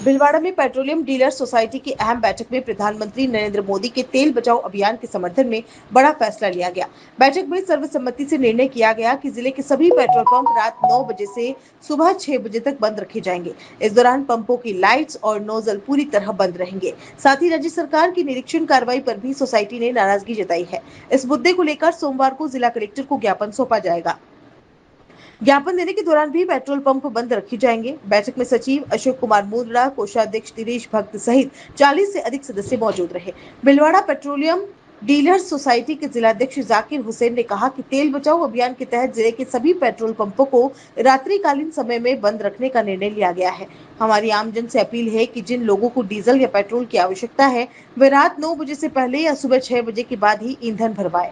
भिलवाड़ा में petroleum dealer society की अहम बैठक में प्रधानमंत्री नरेंद्र मोदी के तेल बचाओ अभियान के समर्थन में बड़ा फैसला लिया गया। बैठक में सर्वसम्मति से निर्णय किया गया कि जिले के सभी पेट्रोल पंप रात 9 बजे से सुबह 6 बजे तक बंद रखे जाएंगे। इस दौरान पंपों की लाइट्स और नोजल पूरी तरह बंद रहेंगे। साथ ही राज्य सरकार की निरीक्षण कार्रवाई पर भी सोसाइटी ने नाराजगी जताई है। इस मुद्दे को लेकर सोमवार को जिला कलेक्टर को ज्ञापन सौंपा जाएगा। ज्ञापन देने के दौरान भी पेट्रोल पंप बंद रखे जाएंगे। बैठक में सचिव अशोक कुमार मूंदड़ा, कोषाध्यक्ष दिनेश भक्त सहित 40 से अधिक सदस्य मौजूद रहे। भिलवाड़ा पेट्रोलियम डीलर्स सोसाइटी के जिलाध्यक्ष जाकिर हुसैन ने कहा कि तेल बचाओ अभियान के तहत जिले के सभी पेट्रोल पंपों को रात्रिकालीन समय में बंद रखने का निर्णय लिया गया है। हमारी आमजन से अपील है कि जिन लोगों को डीजल या पेट्रोल की आवश्यकता है वे रात 9 बजे से पहले या सुबह 6 बजे के बाद ही ईंधन भरवाएं।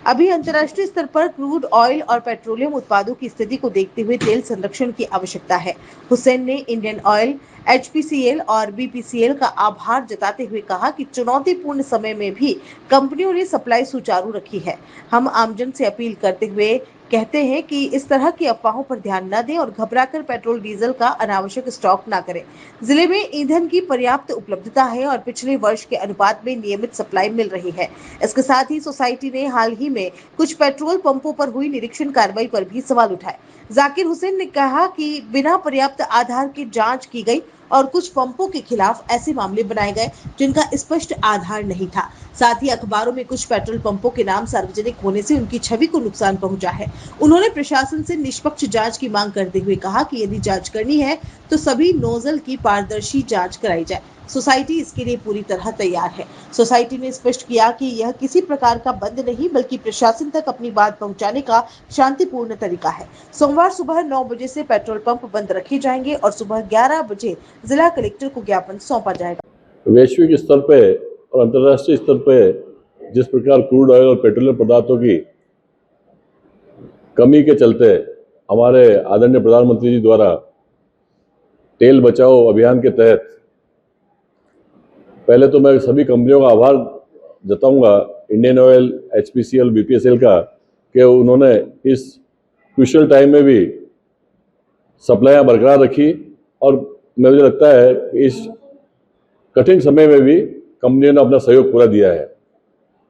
अभी अंतर्राष्ट्रीय स्तर पर क्रूड ऑयल और पेट्रोलियम उत्पादों की स्थिति को देखते हुए तेल संरक्षण की आवश्यकता है। हुसैन ने इंडियन ऑयल, एचपीसीएल और बीपीसीएल का आभार जताते हुए कहा कि चुनौतीपूर्ण समय में भी कंपनियों ने सप्लाई सुचारू रखी है। हम आमजन से अपील करते हुए कहते हैं कि इस तरह की अफवाहों पर ध्यान न दें और घबराकर पेट्रोल डीजल का अनावश्यक स्टॉक न करें। जिले में ईंधन की पर्याप्त उपलब्धता है और पिछले वर्ष के अनुपात में नियमित सप्लाई मिल रही है। इसके साथ ही सोसाइटी ने हाल ही में कुछ पेट्रोल पंपों पर हुई निरीक्षण कार्रवाई पर भी सवाल उठाए। जाकिर हुसैन ने कहा कि बिना पर्याप्त आधार की जांच की गई और कुछ पंपों के खिलाफ ऐसे मामले बनाए गए जिनका स्पष्ट आधार नहीं था। साथ ही अखबारों में कुछ पेट्रोल पंपों के नाम सार्वजनिक होने से उनकी छवि को नुकसान पहुंचा है। उन्होंने प्रशासन से निष्पक्ष जांच की मांग करते हुए कहा कि यदि जांच करनी है तो सभी नोजल की पारदर्शी जांच कराई जाए। सोसाइटी इसके लिए पूरी तरह तैयार है। सोसाइटी ने स्पष्ट किया कि यह किसी प्रकार का बंद नहीं बल्कि प्रशासन तक अपनी बात पहुंचाने का शांतिपूर्ण तरीका है। सोमवार सुबह 9 बजे से पेट्रोल पंप बंद रखे जाएंगे और सुबह 11 बजे जिला कलेक्टर को ज्ञापन सौंपा जाएगा। वैश्विक स्तर पे और अंतर्राष्ट्रीय स्तर पे जिस प्रकार क्रूड ऑयल और पेट्रोलियम पदार्थों की कमी के चलते हमारे आदरणीय प्रधानमंत्री जी द्वारा तेल बचाओ अभियान के तहत पहले तो मैं सभी कंपनियों का आभार जताऊंगा, इंडियन ऑयल, एचपीसीएल, बीपीसीएल का, कि उन्होंने इस क्रूशियल टाइम में भी सप्लाई बरकरार रखी और मुझे लगता है इस कठिन समय में भी कंपनियों ने अपना सहयोग पूरा दिया है।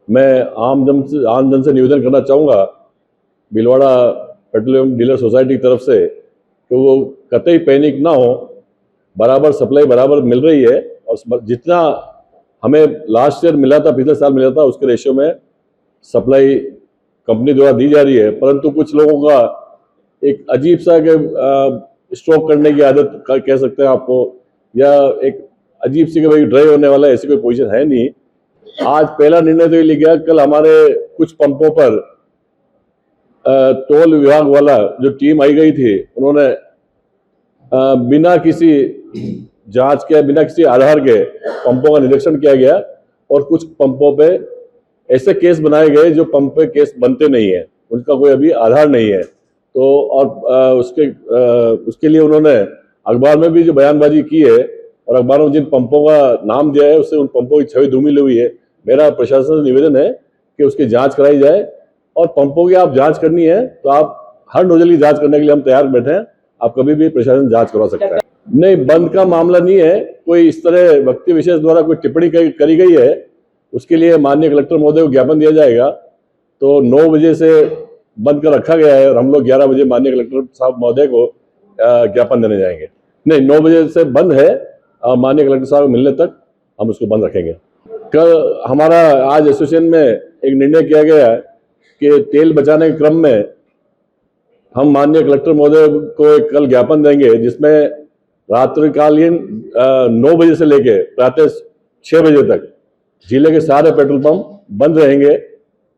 मैं आम जन से निवेदन करना चाहूँगा भिलवाड़ा पेट्रोलियम डीलर सोसाइटी की तरफ से कि वो कतई पैनिक ना हो, बराबर सप्लाई बराबर मिल रही है और जितना हमें लास्ट ईयर मिला था, पिछले साल मिला था, उसके रेशियो में सप्लाई कंपनी द्वारा दी जा रही है। परंतु कुछ लोगों का एक अजीब सा कि स्टॉक करने की आदत कह सकते हैं आपको, या एक अजीब सी कि भाई ड्राई होने वाला ऐसी कोई पोजीशन है नहीं। आज पहला निर्णय तो ये लिया गया, कल हमारे कुछ पंपों पर टोल विभाग वाला जो टीम आई गई थी, उन्होंने बिना किसी जांच के, बिना किसी आधार के पंपों का निरीक्षण किया गया और कुछ पंपों पे ऐसे केस बनाए गए जो पंप पे केस बनते नहीं है, उनका कोई अभी आधार नहीं है। तो और उसके लिए उन्होंने अखबार में भी जो बयानबाजी की है और अखबारों में जिन पंपों का नाम दिया है उससे उन पंपों की छवि धूमिल हुई है। मेरा प्रशासन से निवेदन है कि उसकी जांच कराई जाए और पंपों की आप जांच करनी है तो आप हर नोजल की जांच करने के लिए हम तैयार बैठे हैं। आप कभी भी प्रशासन जांच करवा सकता है। नहीं, बंद का मामला नहीं है, कोई इस तरह व्यक्ति विशेष द्वारा कोई टिप्पणी करी गई है, उसके लिए माननीय कलेक्टर महोदय को ज्ञापन दिया जाएगा। तो 9 बजे से बंद कर रखा गया है और हम लोग 11 बजे माननीय कलेक्टर साहब महोदय को ज्ञापन देने जाएंगे। नहीं, 9 बजे से बंद है और माननीय कलेक्टर साहब मिलने तक हम उसको बंद रखेंगे। कल हमारा आज एसोसिएशन में एक निर्णय किया गया कि तेल बचाने के क्रम में हम माननीय कलेक्टर महोदय को एक कल ज्ञापन देंगे जिसमें रात्रिकालीन 9 बजे से लेकर प्रातः 6 बजे तक जिले के सारे पेट्रोल पंप बंद रहेंगे,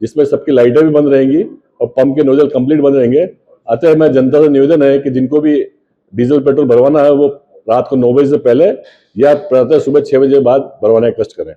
जिसमें सबकी लाइटें भी बंद रहेंगी और पंप के नोजल कंप्लीट बंद रहेंगे। अतः मैं जनता से निवेदन है कि जिनको भी डीजल पेट्रोल भरवाना है वो रात को 9 बजे से पहले या प्रातः सुबह 6 बजे बाद भरवाने का कष्ट करें।